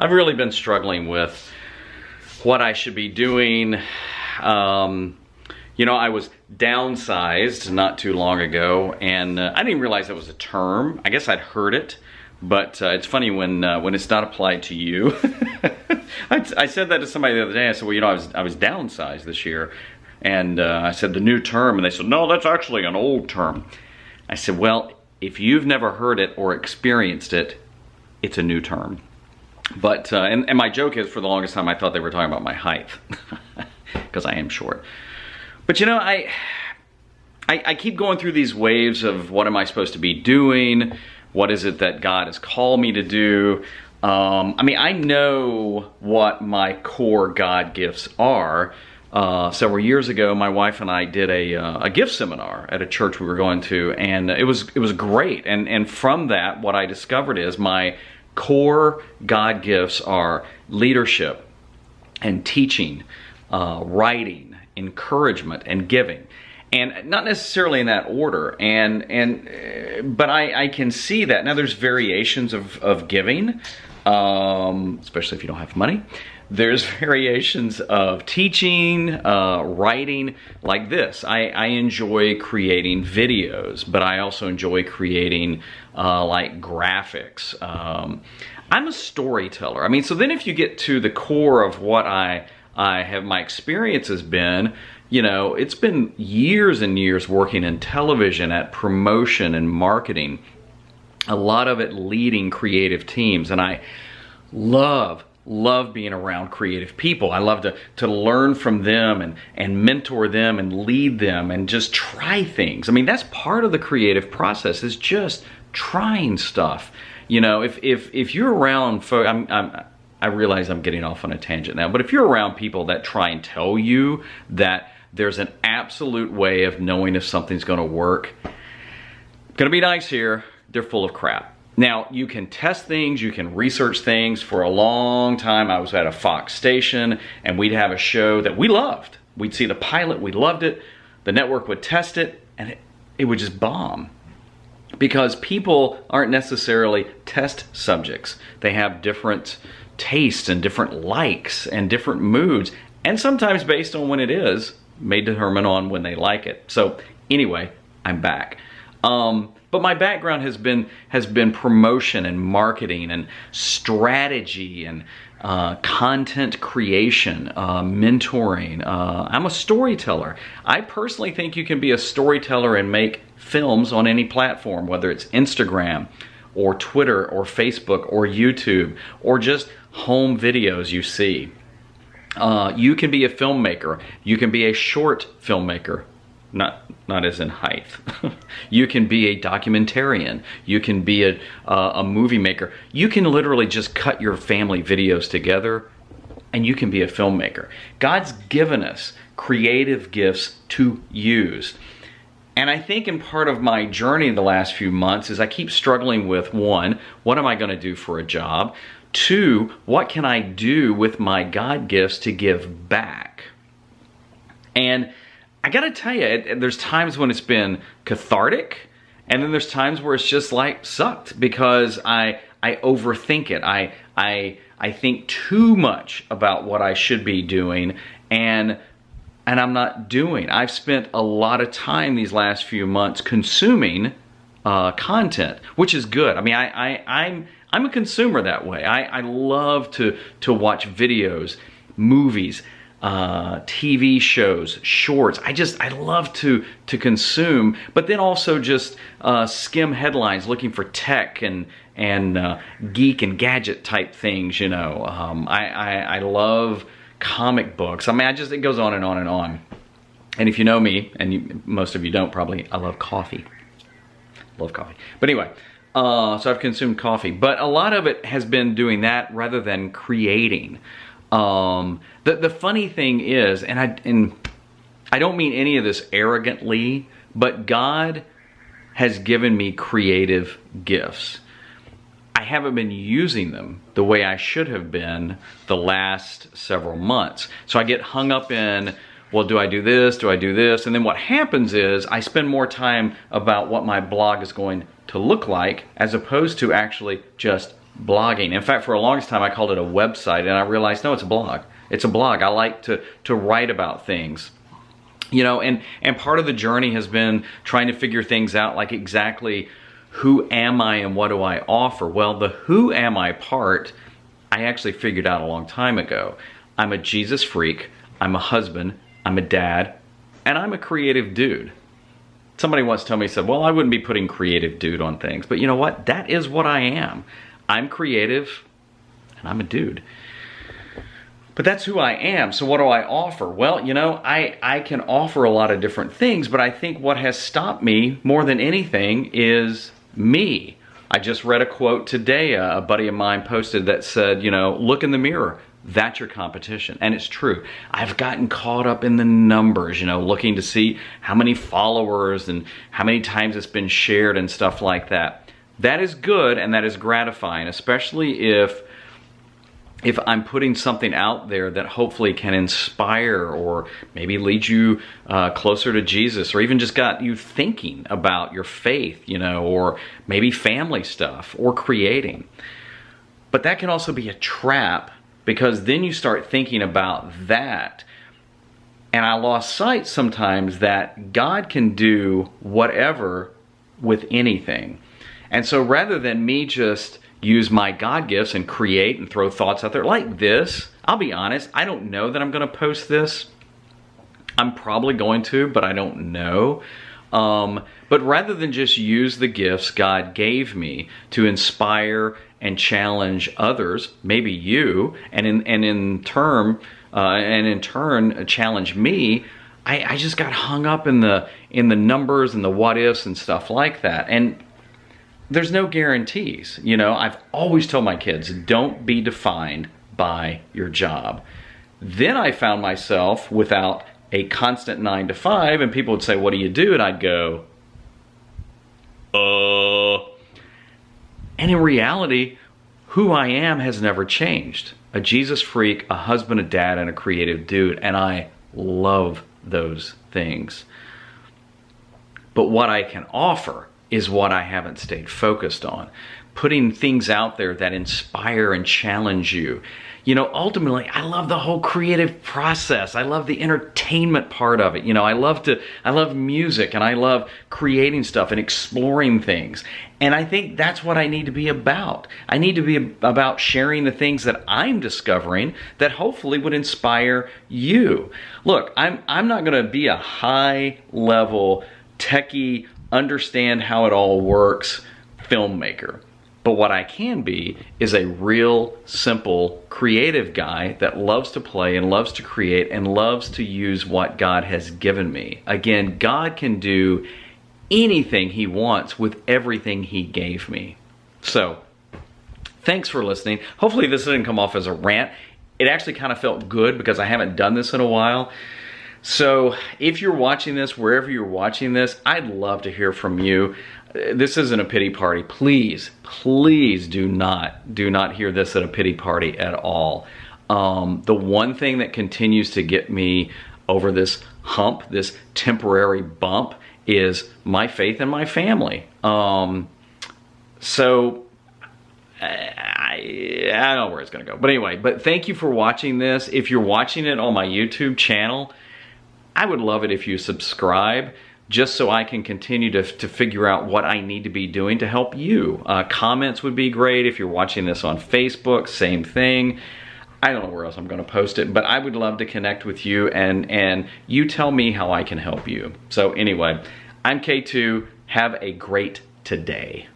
I've really been struggling with what I should be doing. You know, I was downsized not too long ago, and I didn't realize that was a term. I guess I'd heard it, but it's funny when it's not applied to you. I said that to somebody the other day. I said, well, you know, I was downsized this year, and I said the new term, and they said, no, that's actually an old term. I said, well, if you've never heard it or experienced it, it's a new term. But, and my joke is, for the longest time, I thought they were talking about my height, because I am short. But you know, I keep going through these waves of what am I supposed to be doing? What is it that God has called me to do? I mean, I know what my core God gifts are. Several years ago, my wife and I did a gift seminar at a church we were going to, and it was great. And from that, what I discovered is my core God gifts are leadership and teaching, writing, encouragement, and giving. And not necessarily in that order, but I can see that. Now there's variations of giving, especially if you don't have money. There's variations of teaching, writing, like this. I enjoy creating videos, but I also enjoy creating like graphics. I'm a storyteller. I mean, so then if you get to the core of what I have, my experience has been, you know, it's been years and years working in television at promotion and marketing. A lot of it leading creative teams, and I love being around creative people. I love to learn from them and mentor them and lead them and just try things. I mean, that's part of the creative process, is just trying stuff. You know, if you're around folks, I realize I'm getting off on a tangent now, but if you're around people that try and tell you that there's an absolute way of knowing if something's going to work, gonna be nice here, they're full of crap. Now, you can test things, you can research things. For a long time, I was at a Fox station, and we'd have a show that we loved. We'd see the pilot, we loved it, the network would test it, and it would just bomb. Because people aren't necessarily test subjects. They have different tastes and different likes and different moods, and sometimes based on when it is, may determine on when they like it. So anyway, I'm back. But my background has been promotion and marketing and strategy and content creation, mentoring. I'm a storyteller. I personally think you can be a storyteller and make films on any platform, whether it's Instagram or Twitter or Facebook or YouTube or just home videos you see. You can be a filmmaker. You can be a short filmmaker. Not as in height. You can be a documentarian. You can be a movie maker. You can literally just cut your family videos together, and you can be a filmmaker. God's given us creative gifts to use. And I think in part of my journey the last few months is I keep struggling with, one, what am I going to do for a job? Two, what can I do with my God gifts to give back? And I gotta tell you, there's times when it's been cathartic, and then there's times where it's just like sucked because I overthink it. I think too much about what I should be doing, and I'm not doing. I've spent a lot of time these last few months consuming content, which is good. I mean, I'm a consumer that way. I love to watch videos, movies, TV shows, shorts. I love to consume, but then also just skim headlines looking for tech and geek and gadget type things, you know. I love comic books. I mean, it goes on and on and on. And if you know me, and most of you don't probably, I love coffee. Love coffee. But anyway, so I've consumed coffee, but a lot of it has been doing that rather than creating. The funny thing is, and I don't mean any of this arrogantly, but God has given me creative gifts. I haven't been using them the way I should have been the last several months. So I get hung up in, well, do I do this? Do I do this? And then what happens is I spend more time about what my blog is going to look like as opposed to actually just blogging. In fact, for a longest time I called it a website, and I realized, no, it's a blog. It's a blog. I like to write about things. You know, and part of the journey has been trying to figure things out, like exactly who am I and what do I offer? Well, the who am I part, I actually figured out a long time ago. I'm a Jesus freak, I'm a husband, I'm a dad, and I'm a creative dude. Somebody once told me, said, well, I wouldn't be putting creative dude on things, but you know what? That is what I am. I'm creative, and I'm a dude. But that's who I am. So what do I offer? Well, you know, I can offer a lot of different things, but I think what has stopped me more than anything is me. I just read a quote today, a buddy of mine posted that said, you know, look in the mirror. That's your competition. And it's true. I've gotten caught up in the numbers, you know, looking to see how many followers and how many times it's been shared and stuff like that. That is good and that is gratifying, especially if I'm putting something out there that hopefully can inspire or maybe lead you closer to Jesus, or even just got you thinking about your faith, you know, or maybe family stuff or creating. But that can also be a trap, because then you start thinking about that. And I lost sight sometimes that God can do whatever with anything. And so rather than me just use my God gifts and create and throw thoughts out there like this, I'll be honest, I don't know that I'm going to post this. I'm probably going to, but I don't know. But rather than just use the gifts God gave me to inspire and challenge others, maybe you, and in turn challenge me, I just got hung up in the numbers and the what ifs and stuff like that. And there's no guarantees. You know, I've always told my kids, don't be defined by your job. Then I found myself without a constant 9 to 5, and people would say, what do you do? And I'd go, And in reality, who I am has never changed. A Jesus freak, a husband, a dad, and a creative dude. And I love those things. But what I can offer is what I haven't stayed focused on. Putting things out there that inspire and challenge you. You know, ultimately, I love the whole creative process. I love the entertainment part of it. You know, I love music, and I love creating stuff and exploring things. And I think that's what I need to be about. I need to be about sharing the things that I'm discovering that hopefully would inspire you. Look, I'm not going to be a high-level techie, understand how it all works filmmaker. But what I can be is a real simple creative guy that loves to play and loves to create and loves to use what God has given me. Again, God can do anything He wants with everything He gave me. So, thanks for listening. Hopefully this didn't come off as a rant. It actually kind of felt good because I haven't done this in a while. So if you're watching this, wherever you're watching this, I'd love to hear from you. This isn't a pity party. Please, please do not hear this at a pity party at all. The one thing that continues to get me over this hump, this temporary bump, is my faith and my family. So I don't know where it's gonna go. But anyway, but thank you for watching this. If you're watching it on my YouTube channel, I would love it if you subscribe, just so I can continue to figure out what I need to be doing to help you. Comments would be great. If you're watching this on Facebook, same thing. I don't know where else I'm going to post it, but I would love to connect with you, and you tell me how I can help you. So anyway, I'm K2. Have a great today.